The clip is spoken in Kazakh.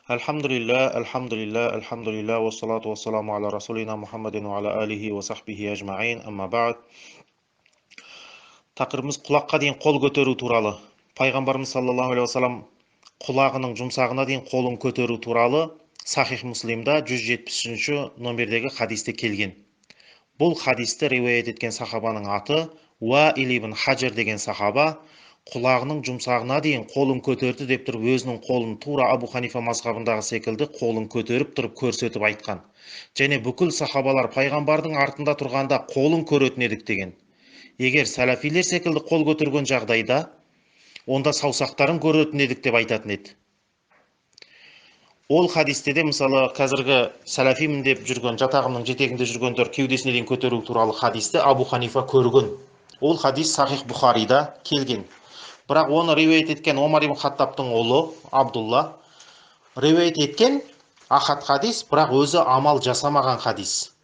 Алхамдулилля, вассалату вассаламу аля расулина Мухаммадин ва аля алихи ва сахбихи ажмаин, амма ба'д. Тақырыбымыз құлаққа дейін қол көтеру туралы. Пайғамбарымыз саллаллаху алейхи вассалам құлағының жұмсағына дейін қолын көтеру туралы Сахих Муслимда 170 номердегі хадисте келген. Бұл хадисті риуаят еткен сахабаның аты Уаил ибн Хаджар деген сахаба құлағының жұмсағына дейін қолын көтерді деп тұрып, өзінің қолын тура Абу Ханифа мазхабындағы секілді қолын көтеріп тұрып көрсетіп айтқан. Және бүкіл сахабалар пайғамбардың артында тұрғанда қолын көретін едік деген. Егер сәләфилер секілді қол көтерген жағдайда, онда саусақтарын көретін едік деп айтатын еді. Ол хадистеде мысалы қазіргі сәләфимін деп жүрген, жатағымның жетегінде жүргендер кеудесіне дейін көтеру туралы хадисті Абу Ханифа көрген. Ол хадис Сахих Бұхарида келген. Бірақ оны риуаят еткен Омар ибн Хаттабтың ұлы Абдулла риуаят еткен ахад хадис, бірақ өзі амал жасамаған хадис.